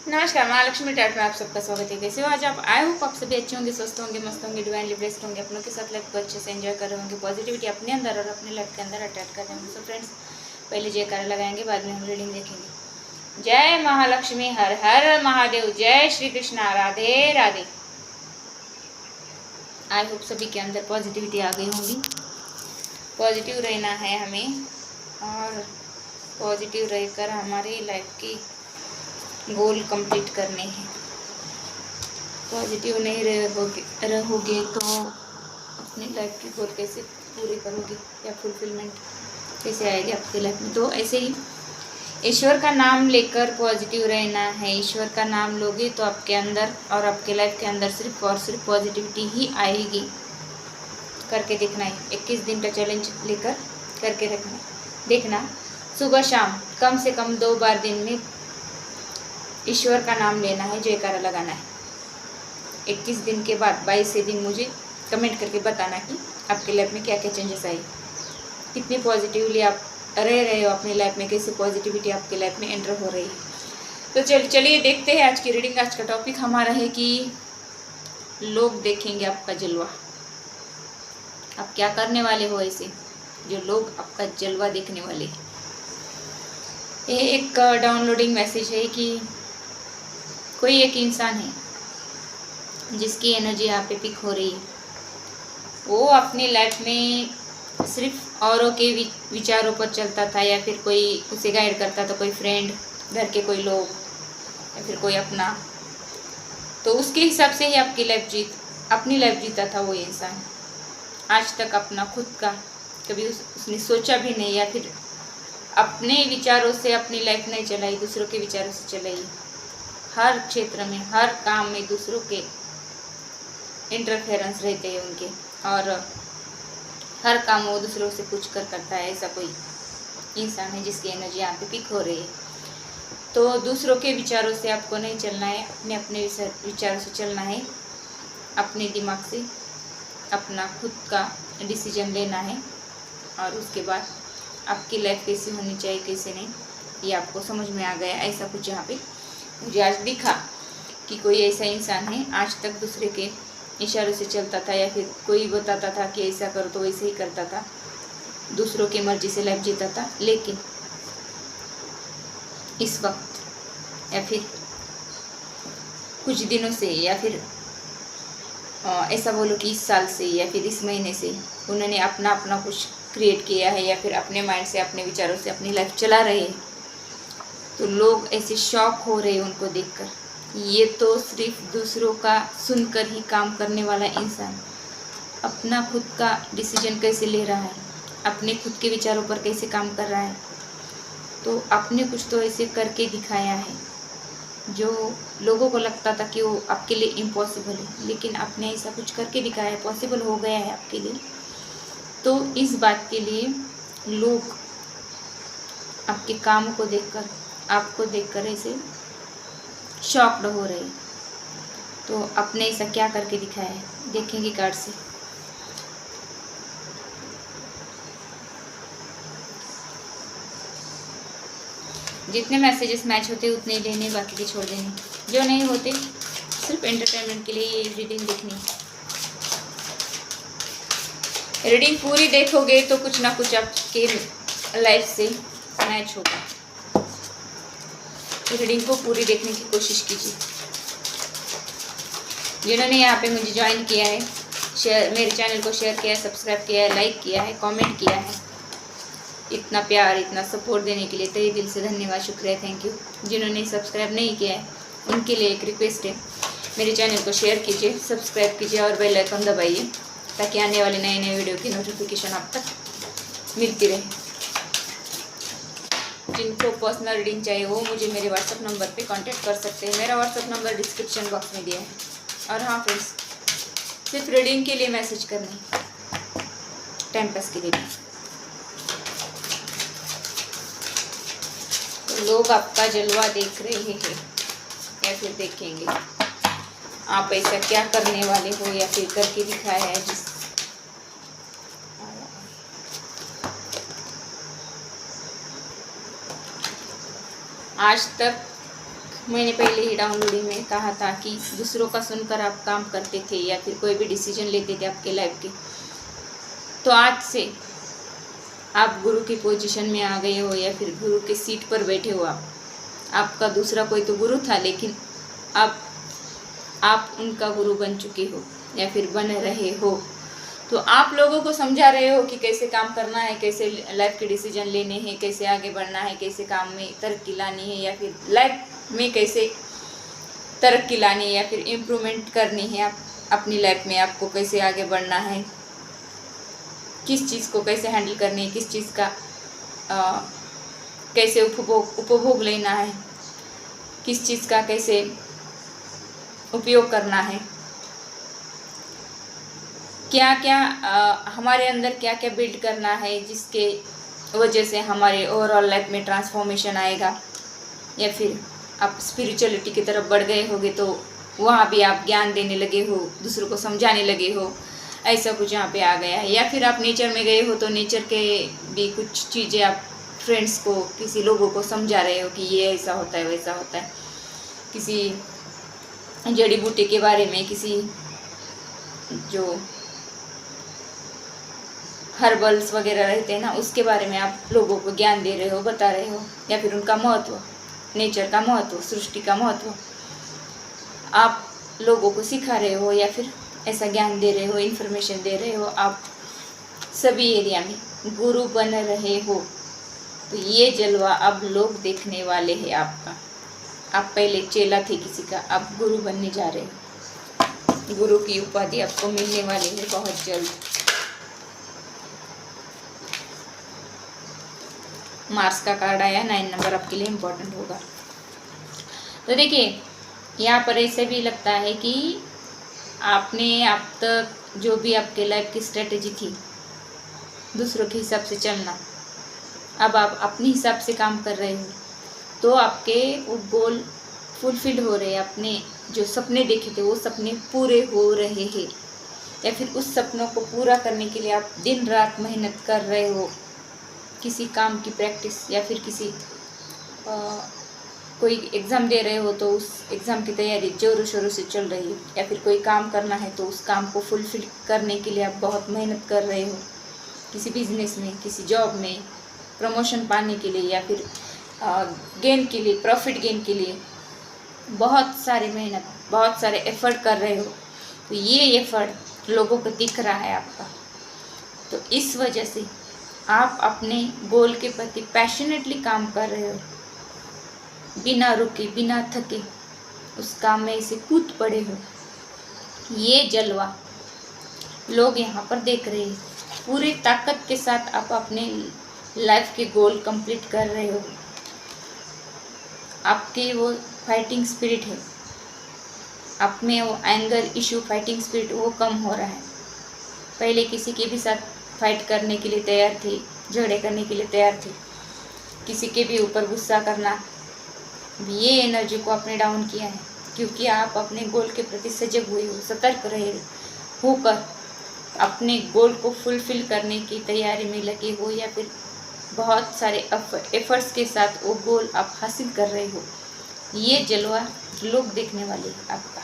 नमस्कार, महालक्ष्मी टाइट में आप सबका स्वागत है। कैसे हो आज आप? आई होप आप सभी अच्छे होंगे, स्वस्थ होंगे, मस्त होंगे, डिवाइनली ब्लेस्ड होंगे, अपनों के साथ लाइफ को अच्छे से एंजॉय कर रहे होंगे, पॉजिटिविटी अपने अंदर और अपने लाइफ के अंदर अटैच कर रहे होंगे। सो फ्रेंड्स, पहले जयकारा लगाएंगे, बाद में हम रीडिंग देखेंगे। जय महालक्ष्मी, हर हर महादेव, जय श्री कृष्णा, राधे राधे। आई होप सभी के अंदर पॉजिटिविटी आ गई होंगी। पॉजिटिव रहना है हमें और पॉजिटिव रहकर हमारी लाइफ की गोल कंप्लीट करने हैं। पॉजिटिव नहीं रहोगे तो अपनी लाइफ की गोल कैसे पूरी करोगे या फुलफिलमेंट कैसे आएगी आपकी लाइफ में। तो ऐसे ही ईश्वर का नाम लेकर पॉजिटिव रहना है। ईश्वर का नाम लोगे तो आपके अंदर और आपके लाइफ के अंदर सिर्फ और सिर्फ पॉजिटिविटी ही आएगी। करके देखना है, 21 दिन का चैलेंज लेकर करके देखना। सुबह शाम कम से कम 2 बार दिन में ईश्वर का नाम लेना है, जयकारा लगाना है। 21 दिन के बाद 22वें दिन मुझे कमेंट करके बताना कि आपके लाइफ में क्या क्या चेंजेस आए, कितनी पॉजिटिवली आप रह रहे हो अपनी लाइफ में, कैसे पॉजिटिविटी आपके लाइफ में एंटर हो रही है। तो चलिए देखते हैं आज की रीडिंग। आज का टॉपिक हमारा है कि लोग देखेंगे आपका जलवा। आप क्या करने वाले हो ऐसे जो लोग आपका जलवा देखने वाले हैं। ये एक डाउनलोडिंग मैसेज है कि कोई एक इंसान है जिसकी एनर्जी यहाँ पे पिक हो रही है। वो अपनी लाइफ में सिर्फ औरों के विचारों पर चलता था, या फिर कोई उसे गाइड करता था, कोई फ्रेंड, घर के कोई लोग, या फिर कोई अपना, तो उसके हिसाब से ही अपनी लाइफ जीता था वो इंसान। आज तक अपना खुद का कभी उसने सोचा भी नहीं, या फिर अपने विचारों से अपनी लाइफ नहीं चलाई, दूसरों के विचारों से चलाई। हर क्षेत्र में, हर काम में दूसरों के इंटरफेरेंस रहते हैं उनके, और हर काम वो दूसरों से पूछ कर करता है। ऐसा कोई इंसान है जिसकी एनर्जी यहाँ पे पिक हो रही है। तो दूसरों के विचारों से आपको नहीं चलना है, अपने अपने विचारों से चलना है। अपने दिमाग से अपना खुद का डिसीजन लेना है, और उसके बाद आपकी लाइफ कैसी होनी चाहिए, कैसे नहीं, ये आपको समझ में आ गया। ऐसा कुछ यहाँ पे मुझे आज दिखा कि कोई ऐसा इंसान है आज तक दूसरे के इशारों से चलता था, या फिर कोई बताता था कि ऐसा करो तो वैसे ही करता था, दूसरों की मर्जी से लाइफ जीता था। लेकिन इस वक्त या फिर कुछ दिनों से, या फिर ऐसा बोलो कि इस साल से या फिर इस महीने से उन्होंने अपना कुछ क्रिएट किया है, या फिर अपने माइंड से, अपने विचारों से अपनी लाइफ चला रहे हैं। तो लोग ऐसे शॉक हो रहे हैं उनको देखकर। ये तो सिर्फ दूसरों का सुनकर ही काम करने वाला इंसान अपना खुद का डिसीजन कैसे ले रहा है, अपने खुद के विचारों पर कैसे काम कर रहा है। तो आपने कुछ तो ऐसे करके दिखाया है जो लोगों को लगता था कि वो आपके लिए इम्पॉसिबल है, लेकिन आपने ऐसा कुछ करके दिखाया है, पॉसिबल हो गया है आपके लिए। तो इस बात के लिए लोग आपके काम को देखकर, आपको देखकर ऐसे शॉक्ड हो रहे। तो आपने ऐसा क्या करके दिखाया है, देखेंगे कार्ड से। जितने मैसेजेस मैच होते उतने लेने, बाकी के छोड़ देने। जो नहीं होते सिर्फ एंटरटेनमेंट के लिए ये रीडिंग देखनी। रीडिंग पूरी देखोगे तो कुछ ना कुछ आपके लाइफ से मैच होगा। रीडिंग को पूरी देखने की कोशिश कीजिए। जिन्होंने यहाँ पे मुझे ज्वाइन किया है, मेरे चैनल को शेयर किया है, सब्सक्राइब किया है, लाइक किया है, कमेंट किया है, इतना प्यार, इतना सपोर्ट देने के लिए तहे दिल से धन्यवाद, शुक्रिया, थैंक यू। जिन्होंने सब्सक्राइब नहीं किया है उनके लिए एक रिक्वेस्ट है, मेरे चैनल को शेयर कीजिए, सब्सक्राइब कीजिए और बेल आइकन दबाइए, ताकि आने वाले नए नए वीडियो की नोटिफिकेशन आप तक मिलती रहे। जिनको पर्सनल रीडिंग चाहिए वो मुझे मेरे व्हाट्सएप नंबर पे कांटेक्ट कर सकते हैं। मेरा व्हाट्सएप नंबर डिस्क्रिप्शन बॉक्स में दिया है। और हाँ फ्रेंड्स, सिर्फ रीडिंग के लिए मैसेज करने, टाइम पास के लिए नहीं। तो लोग आपका जलवा देख रहे हैं या फिर देखेंगे। आप ऐसा क्या करने वाले हो या फिर करके दिखाया है जिस आज तक मैंने पहले ही डाउनलोडिंग में कहा था कि दूसरों का सुनकर आप काम करते थे या फिर कोई भी डिसीजन लेते थे आपके लाइफ के, तो आज से आप गुरु की पोजीशन में आ गए हो या फिर गुरु के सीट पर बैठे हो। आपका दूसरा कोई तो गुरु था, लेकिन अब आप उनका गुरु बन चुके हो या फिर बन रहे हो। तो आप लोगों को समझा रहे हो कि कैसे काम करना है, कैसे लाइफ के डिसीजन लेने हैं, कैसे आगे बढ़ना है, कैसे काम में तरक्की लानी है या फिर लाइफ में कैसे तरक्की लानी है या फिर इम्प्रूवमेंट करनी है। आप अपनी लाइफ में आपको कैसे आगे बढ़ना है, किस चीज़ को कैसे हैंडल करनी है, किस चीज़ का कैसे उपभोग लेना है, किस चीज़ का कैसे उपयोग करना है, क्या क्या हमारे अंदर क्या क्या बिल्ड करना है जिसके वजह से हमारे ओवरऑल लाइफ में ट्रांसफॉर्मेशन आएगा। या फिर आप स्पिरिचुअलिटी की तरफ बढ़ गए होगे तो वहाँ भी आप ज्ञान देने लगे हो, दूसरों को समझाने लगे हो, ऐसा कुछ यहाँ पे आ गया है। या फिर आप नेचर में गए हो तो नेचर के भी कुछ चीज़ें आप फ्रेंड्स को, किसी लोगों को समझा रहे हो कि ये ऐसा होता है वैसा होता है, किसी जड़ी बूटी के बारे में, किसी जो हर्बल्स वगैरह रहते हैं ना, उसके बारे में आप लोगों को ज्ञान दे रहे हो, बता रहे हो। या फिर उनका महत्व, नेचर का महत्व, सृष्टि का महत्व आप लोगों को सिखा रहे हो या फिर ऐसा ज्ञान दे रहे हो, इन्फॉर्मेशन दे रहे हो। आप सभी एरिया में गुरु बन रहे हो, तो ये जलवा अब लोग देखने वाले हैं आपका। आप पहले चेला थे किसी का, आप गुरु बनने जा रहे हो। गुरु की उपाधि आपको मिलने वाली है बहुत जल्द। मार्स का कार्ड आया, 9 नंबर आपके लिए इम्पोर्टेंट होगा। तो देखिए यहाँ पर ऐसे भी लगता है कि आपने अब तक जो भी आपके लाइफ की स्ट्रेटेजी थी, दूसरों के हिसाब से चलना, अब आप अपने हिसाब से काम कर रहे हो, तो आपके वो गोल फुलफिल हो रहे हैं। अपने जो सपने देखे थे वो सपने पूरे हो रहे हैं, या फिर उस सपनों को पूरा करने के लिए आप दिन रात मेहनत कर रहे हो। किसी काम की प्रैक्टिस या फिर किसी कोई एग्ज़ाम दे रहे हो तो उस एग्ज़ाम की तैयारी जोरों शोरों से चल रही है। या फिर कोई काम करना है तो उस काम को फुलफिल करने के लिए आप बहुत मेहनत कर रहे हो। किसी बिजनेस में, किसी जॉब में प्रमोशन पाने के लिए या फिर गेन के लिए, प्रॉफिट गेन के लिए बहुत सारी मेहनत, बहुत सारे एफर्ट कर रहे हो। तो ये एफर्ट लोगों को दिख रहा है आपका, तो इस वजह से आप अपने गोल के प्रति पैशनेटली काम कर रहे हो, बिना रुके, बिना थके उस काम में इसे कूद पड़े हो। ये जलवा लोग यहाँ पर देख रहे हैं। पूरी ताकत के साथ आप अपने लाइफ के गोल कंप्लीट कर रहे हो। आपके वो फाइटिंग स्पिरिट है, आप में वो एंगर इशू, फाइटिंग स्पिरिट वो कम हो रहा है। पहले किसी के भी साथ फाइट करने के लिए तैयार थे, झगड़े करने के लिए तैयार थे, किसी के भी ऊपर गुस्सा करना, ये एनर्जी को आपने डाउन किया है, क्योंकि आप अपने गोल के प्रति सजग हुए हो, सतर्क रहे होकर अपने गोल को फुलफिल करने की तैयारी में लगे हो, या फिर बहुत सारे एफर्ट्स के साथ वो गोल आप हासिल कर रहे हो। ये जलवा लोग देखने वाले हैं आपका।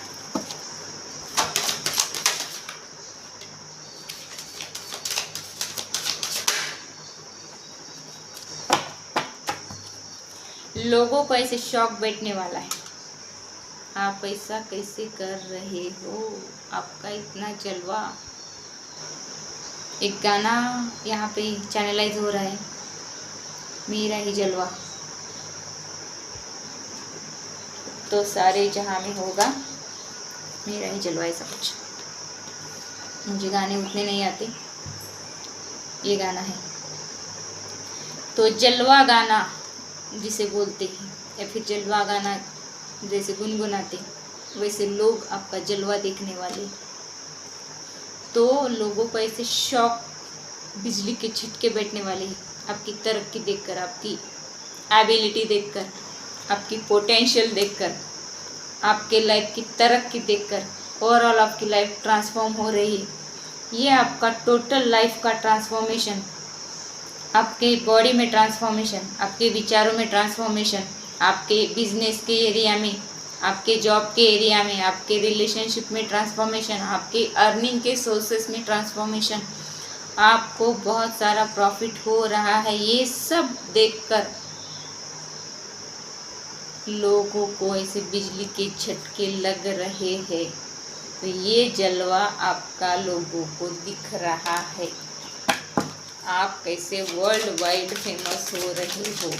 लोगों को ऐसे शौक बैठने वाला है, आप ऐसा कैसे कर रहे हो, आपका इतना जलवा। एक गाना यहाँ पे चैनलाइज हो रहा है, मेरा ही जलवा तो सारे जहां में होगा, मेरा ही जलवा, ऐसा कुछ। मुझे गाने उतने नहीं आते, ये गाना है। तो जलवा गाना जिसे बोलते हैं, या फिर जलवा गाना जैसे गुनगुनाते, वैसे लोग आपका जलवा देखने वाले। तो लोगों को ऐसे शौक, बिजली के झटके बैठने वाले हैं आपकी तरक्की देखकर, आपकी एबिलिटी देखकर, आपकी पोटेंशियल देखकर, आपके लाइफ की तरक्की देखकर। ओवरऑल आपकी लाइफ ट्रांसफॉर्म हो रही है। ये आपका टोटल लाइफ का ट्रांसफॉर्मेशन, आपके बॉडी में ट्रांसफॉर्मेशन, आपके विचारों में ट्रांसफॉर्मेशन, आपके बिजनेस के एरिया में, आपके जॉब के एरिया में, आपके रिलेशनशिप में ट्रांसफॉर्मेशन, आपके अर्निंग के सोर्सेस में ट्रांसफॉर्मेशन, आपको बहुत सारा प्रॉफिट हो रहा है। ये सब देखकर लोगों को ऐसे बिजली के झटके लग रहे हैं, तो ये जलवा आपका लोगों को दिख रहा है। आप कैसे वर्ल्ड वाइड फेमस हो रहे हो।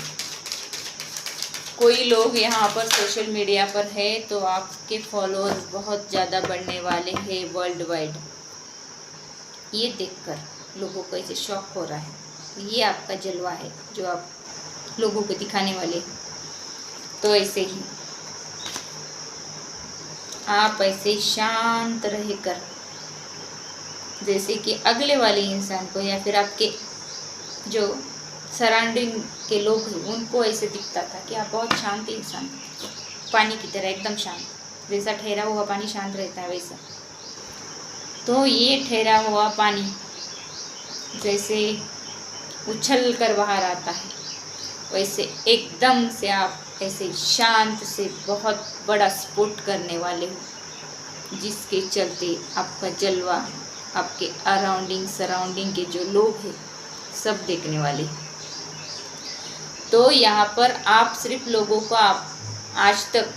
कोई लोग यहाँ पर सोशल मीडिया पर है तो आपके फॉलोअर्स बहुत ज़्यादा बढ़ने वाले हैं वर्ल्ड वाइड। ये देखकर लोगों को ऐसे शौक हो रहा है। ये आपका जलवा है जो आप लोगों को दिखाने वाले। तो ऐसे ही आप ऐसे शांत रहकर, जैसे कि अगले वाले इंसान को या फिर आपके जो सराउंडिंग के लोग हैं उनको ऐसे दिखता था कि आप बहुत शांत इंसान, पानी की तरह एकदम शांत, जैसा ठहरा हुआ पानी शांत रहता है वैसा। तो ये ठहरा हुआ पानी जैसे उछल कर बाहर आता है, वैसे एकदम से आप ऐसे शांत से बहुत बड़ा स्पोर्ट करने वाले हो, जिसके चलते आपका जलवा आपके सराउंडिंग के जो लोग हैं सब देखने वाले। तो यहाँ पर आप सिर्फ लोगों को आप आज तक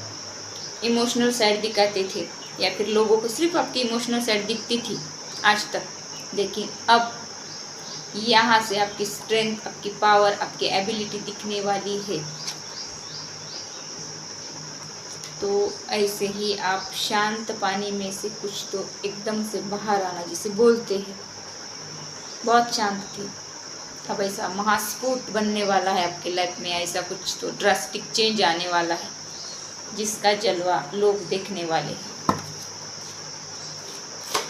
इमोशनल साइड दिखाते थे या फिर लोगों को सिर्फ आपकी इमोशनल साइड दिखती थी आज तक, लेकिन अब यहाँ से आपकी स्ट्रेंथ, आपकी पावर, आपकी एबिलिटी दिखने वाली है। तो ऐसे ही आप शांत पानी में से कुछ तो एकदम से बाहर आना, जिसे बोलते हैं, बहुत शांत थी, अब ऐसा महास्फोट बनने वाला है आपके लाइफ में। ऐसा कुछ तो ड्रास्टिक चेंज आने वाला है जिसका जलवा लोग देखने वाले हैं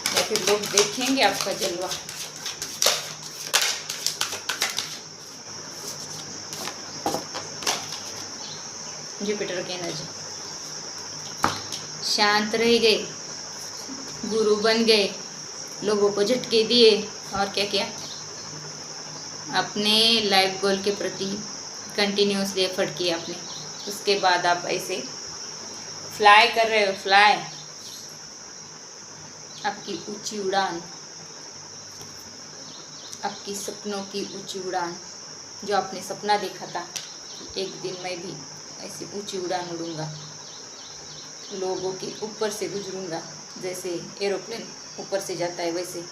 या फिर लोग देखेंगे आपका जलवा। जुपिटर की एनर्जी, शांत रह गए, गुरु बन गए, लोगों को झटके दिए और क्या किया, अपने लाइफ गोल के प्रति कंटिन्यूसली एफर्ट किया आपने। उसके बाद आप ऐसे फ्लाई कर रहे हो, फ्लाई, आपकी ऊंची उड़ान, आपकी सपनों की ऊंची उड़ान, जो आपने सपना देखा था कि एक दिन मैं भी ऐसी ऊंची उड़ान उड़ूंगा, लोगों के ऊपर से गुजरूंगा, जैसे एरोप्लेन ऊपर से जाता है वैसे।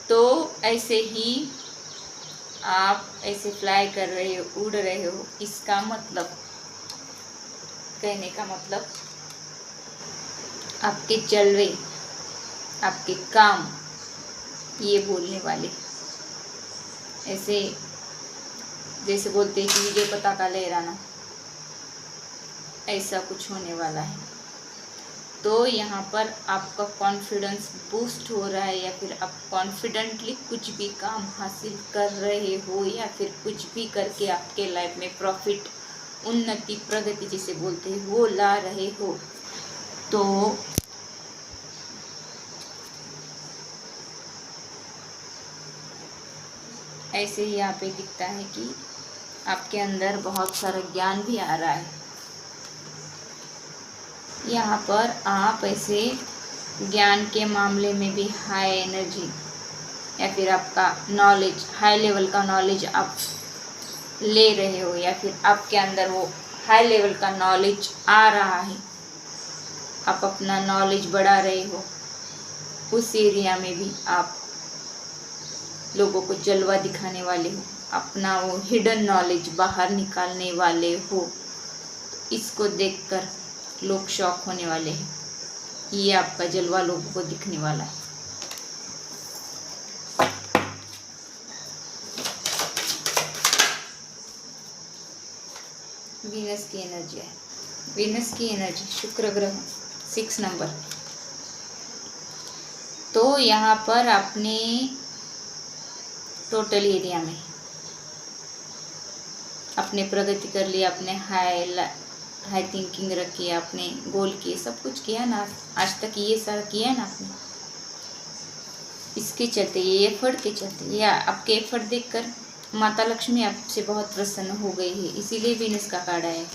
तो ऐसे ही आप ऐसे फ्लाई कर रहे हो, उड़ रहे हो। इसका मतलब, कहने का मतलब, आपके जलवे, आपके काम ये बोलने वाले, ऐसे जैसे बोलते हैं कि विजय पताका लहराना, ऐसा कुछ होने वाला है। तो यहाँ पर आपका कॉन्फिडेंस बूस्ट हो रहा है या फिर आप कॉन्फिडेंटली कुछ भी काम हासिल कर रहे हो या फिर कुछ भी करके आपके लाइफ में प्रॉफिट, उन्नति, प्रगति जिसे बोलते हैं वो ला रहे हो। तो ऐसे ही यहाँ पे दिखता है कि आपके अंदर बहुत सारा ज्ञान भी आ रहा है। यहाँ पर आप ऐसे ज्ञान के मामले में भी हाई एनर्जी या फिर आपका नॉलेज, हाई लेवल का नॉलेज आप ले रहे हो या फिर आपके अंदर वो हाई लेवल का नॉलेज आ रहा है, आप अपना नॉलेज बढ़ा रहे हो। उस एरिया में भी आप लोगों को जलवा दिखाने वाले हो, अपना वो हिडन नॉलेज बाहर निकालने वाले हो। इसको देखकर लोग शॉक होने वाले हैं। ये आपका जलवा लोगों को दिखने वाला है। वीनस की एनर्जी है, वीनस की एनर्जी, शुक्र ग्रह 6 नंबर। तो यहाँ पर आपने टोटल एरिया में अपने प्रगति कर लिया, अपने हाई थिंकिंग रखी, आपने गोल किए, सब कुछ किया ना आज तक, ये सारा किया ना आपने। इसके चलते, ये एफर्ट के चलते, या आपके एफर्ट देखकर माता लक्ष्मी आपसे बहुत प्रसन्न हो गई है, इसीलिए वीनस का कार्ड आया है।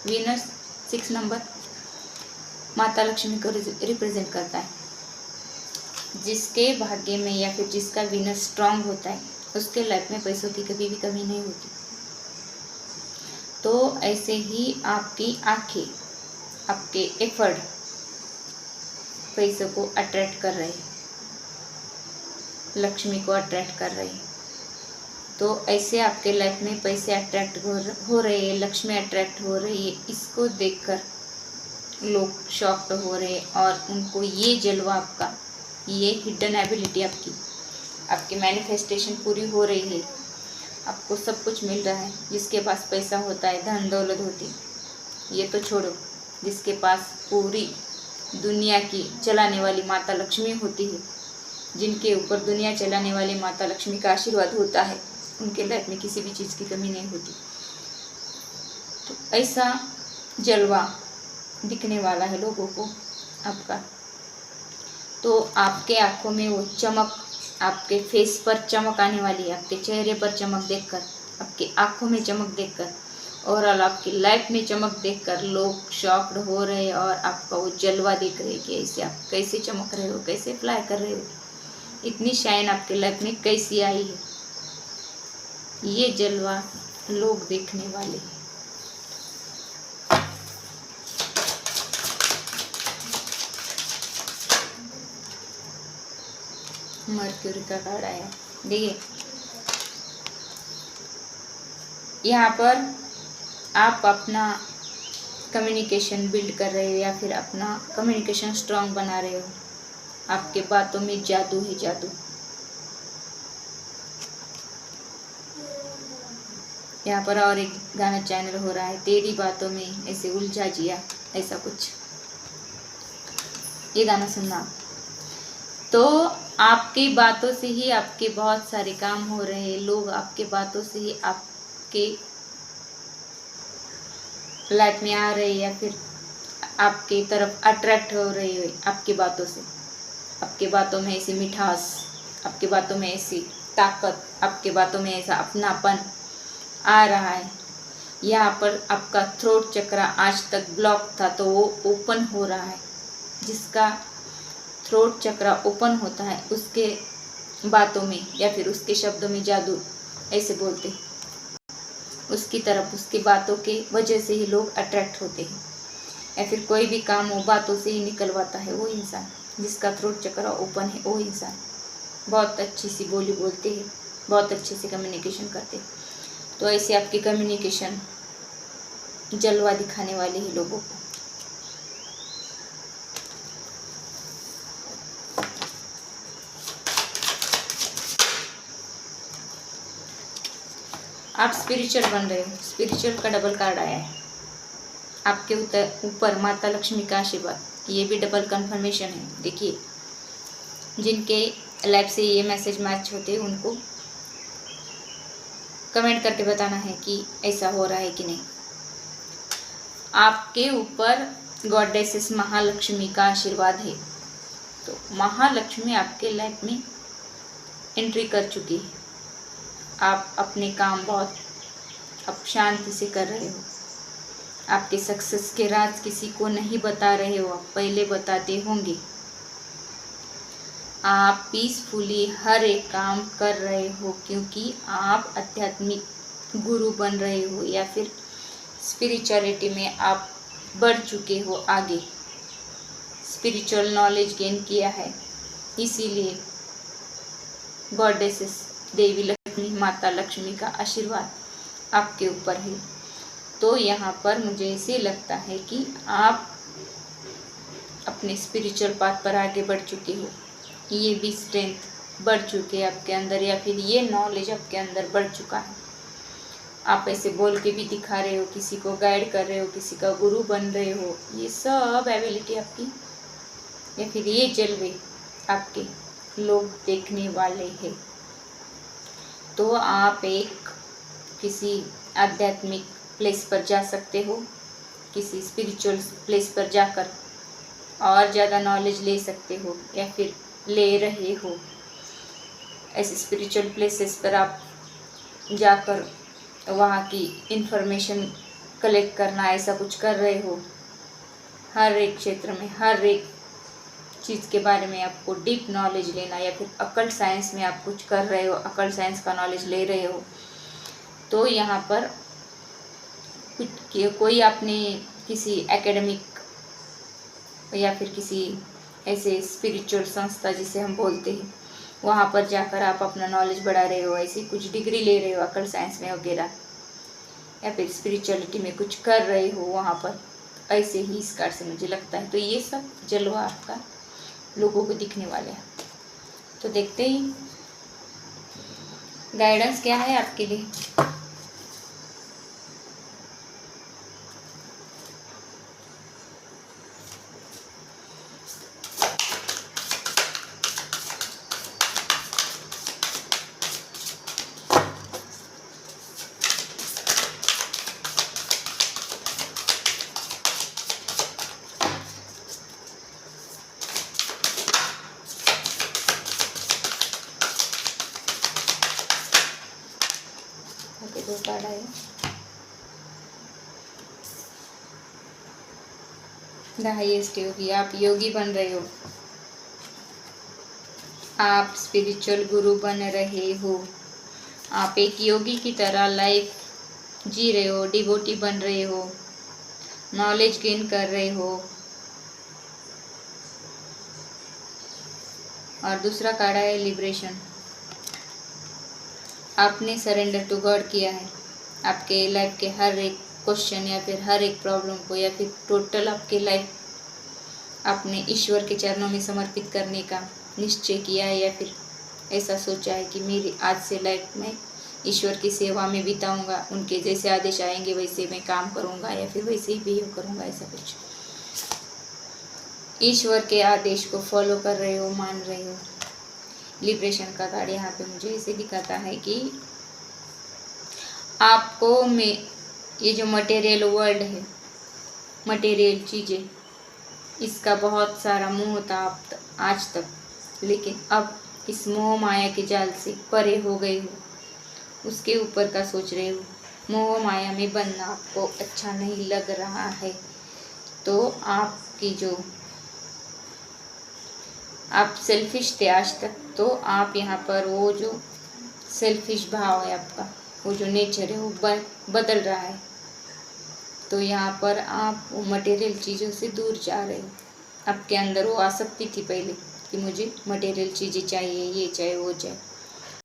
वीनस 6 नंबर माता लक्ष्मी को रिप्रेजेंट करता है। जिसके भाग्य में या फिर जिसका वीनस स्ट्रांग होता है उसके लाइफ में पैसों की कभी भी कमी नहीं होती। तो ऐसे ही आपकी आंखें, आपके एफर्ट पैसों को अट्रैक्ट कर रहे हैं, लक्ष्मी को अट्रैक्ट कर रहे हैं। तो ऐसे आपके लाइफ में पैसे अट्रैक्ट हो रहे हैं, लक्ष्मी अट्रैक्ट हो रही है। इसको देखकर लोग शॉक्ड हो रहे हैं और उनको ये जलवा आपका, ये हिडन एबिलिटी आपकी मैनिफेस्टेशन पूरी हो रही है। आपको सब कुछ मिल रहा है। जिसके पास पैसा होता है, धन दौलत होती, ये तो छोड़ो, जिसके पास पूरी दुनिया की चलाने वाली माता लक्ष्मी होती है, जिनके ऊपर दुनिया चलाने वाली माता लक्ष्मी का आशीर्वाद होता है, उनके लाइफ में किसी भी चीज़ की कमी नहीं होती। तो ऐसा जलवा दिखने वाला है लोगों को आपका। तो आपके आँखों में वो चमक, आपके फेस पर चमक आने वाली है, आपके चेहरे पर चमक देखकर, आपकी आँखों में चमक देखकर, ओवरऑल आपकी लाइफ में चमक देखकर लोग शॉक्ड हो रहे हैं और आपका वो जलवा देख रहे हैं कि ऐसे आप कैसे चमक रहे हो, कैसे फ्लाई कर रहे हो, इतनी शाइन आपके लाइफ में कैसी आई है। ये जलवा लोग देखने वाले हैं। मर्क्यूरी का कार्ड आया, देखिए यहाँ पर आप अपना कम्युनिकेशन बिल्ड कर रहे हो या फिर अपना कम्युनिकेशन स्ट्रांग बना रहे हो। आपके बातों में जादू है, जादू। यहाँ पर और एक गाना चैनल हो रहा है, तेरी बातों में ऐसे उलझा जिया, ऐसा कुछ, ये गाना सुनना। तो आपकी बातों से ही आपके बहुत सारे काम हो रहे हैं। लोग आपके बातों से ही आपके लाइफ में आ रहे हैं या फिर आपके तरफ अट्रैक्ट हो रहे हैं आपकी बातों से। आपके बातों में ऐसी मिठास, आपके बातों में ऐसी ताकत, आपके बातों में ऐसा अपनापन आ रहा है। यहाँ पर आपका थ्रोट चक्र आज तक ब्लॉक था तो वो ओपन हो रहा है। जिसका थ्रोट चक्र ओपन होता है उसके बातों में या फिर उसके शब्दों में जादू, ऐसे बोलते हैं। उसकी तरफ, उसकी बातों के वजह से ही लोग अट्रैक्ट होते हैं या फिर कोई भी काम वो बातों से ही निकलवाता है। वो इंसान जिसका थ्रोट चक्र ओपन है, वो इंसान बहुत अच्छी सी बोली बोलते हैं, बहुत अच्छे से कम्युनिकेशन करते हैं। तो ऐसे आपकी कम्युनिकेशन जलवा दिखाने वाले ही लोगों को। आप स्पिरिचुअल बन रहे हो, स्पिरिचुअल का डबल कार्ड आया है। आपके ऊपर माता लक्ष्मी का आशीर्वाद, ये भी डबल कंफर्मेशन है। देखिए जिनके लाइफ से ये मैसेज मैच होते हैं उनको कमेंट करके बताना है कि ऐसा हो रहा है कि नहीं। आपके ऊपर गॉडेसेस महालक्ष्मी का आशीर्वाद है। तो महालक्ष्मी आपके लाइफ में एंट्री कर चुकी है। आप अपने काम बहुत अब शांति से कर रहे हो। आपके सक्सेस के राज किसी को नहीं बता रहे हो, आप पहले बताते होंगे। आप पीसफुली हर एक काम कर रहे हो क्योंकि आप आध्यात्मिक गुरु बन रहे हो या फिर स्पिरिचुअलिटी में आप बढ़ चुके हो, आगे स्पिरिचुअल नॉलेज गेन किया है। इसीलिए गॉडेसेस देवी लक्ष्मी, माता लक्ष्मी का आशीर्वाद आपके ऊपर है। तो यहाँ पर मुझे ऐसे लगता है कि आप अपने स्पिरिचुअल पाथ पर आगे बढ़ चुके हो। ये भी स्ट्रेंथ बढ़ चुके हैं आपके अंदर या फिर ये नॉलेज आपके अंदर बढ़ चुका है। आप ऐसे बोल के भी दिखा रहे हो, किसी को गाइड कर रहे हो, किसी का गुरु बन रहे हो। ये सब एबिलिटी आपकी या फिर ये जलवे आपके लोग देखने वाले हैं। तो आप एक किसी आध्यात्मिक प्लेस पर जा सकते हो, किसी स्पिरिचुअल प्लेस पर जाकर और ज़्यादा नॉलेज ले सकते हो या फिर ले रहे हो। ऐसे स्पिरिचुअल प्लेसेस पर आप जाकर वहाँ की इंफॉर्मेशन कलेक्ट करना, ऐसा कुछ कर रहे हो। हर एक क्षेत्र में हर एक चीज़ के बारे में आपको डीप नॉलेज लेना, या फिर अकल्ट साइंस में आप कुछ कर रहे हो, अकल्ट साइंस का नॉलेज ले रहे हो, तो यहाँ पर कोई आपने किसी एकेडमिक या फिर किसी ऐसे स्पिरिचुअल संस्था जिसे हम बोलते हैं, वहाँ पर जाकर आप अपना नॉलेज बढ़ा रहे हो, ऐसी कुछ डिग्री ले रहे हो अकल्ट साइंस में वगैरह, या फिर स्पिरिचुअलिटी में कुछ कर रहे हो वहाँ पर, ऐसे ही इस कार्ड से मुझे लगता है। तो ये सब जलवा आपका लोगों को दिखने वाले हैं। तो देखते ही गाइडेंस क्या है आपके लिए। दो कार्ड आए, द हाईएस्ट योगी। आप योगी बन रहे हो, आप स्पिरिचुअल गुरु बन रहे हो, आप एक योगी की तरह लाइफ जी रहे हो, डिवोटी बन रहे हो, नॉलेज गेन कर रहे हो। और दूसरा कार्ड है लिबरेशन। आपने सरेंडर टू गॉड किया है, आपके लाइफ के हर एक क्वेश्चन या फिर हर एक प्रॉब्लम को, या फिर टोटल आपके लाइफ आपने ईश्वर के चरणों में समर्पित करने का निश्चय किया है, या फिर ऐसा सोचा है कि मेरी आज से लाइफ में ईश्वर की सेवा में बिताऊंगा, उनके जैसे आदेश आएंगे वैसे मैं काम करूंगा, या फिर वैसे ही बिहेव करूंगा, ऐसा कुछ ईश्वर के आदेश को फॉलो कर रहे हो, मान रहे हो। लिबरेशन का कार्ड यहाँ पे मुझे इसे दिखाता है कि आपको में ये जो मटेरियल वर्ल्ड है, मटेरियल चीज़ें, इसका बहुत सारा मोह था आज तक, लेकिन अब इस मोह माया के जाल से परे हो गए हो, उसके ऊपर का सोच रहे हो। मोह माया में बनना आपको अच्छा नहीं लग रहा है, तो आपकी जो आप सेल्फिश थे आज तक, तो आप यहाँ पर वो जो सेल्फिश भाव है आपका, वो जो नेचर है वो बदल रहा है। तो यहाँ पर आप वो मटेरियल चीज़ों से दूर जा रहे हो। आपके अंदर वो आसक्ति थी पहले कि मुझे मटेरियल चीज़ें चाहिए, ये चाहिए वो चाहिए,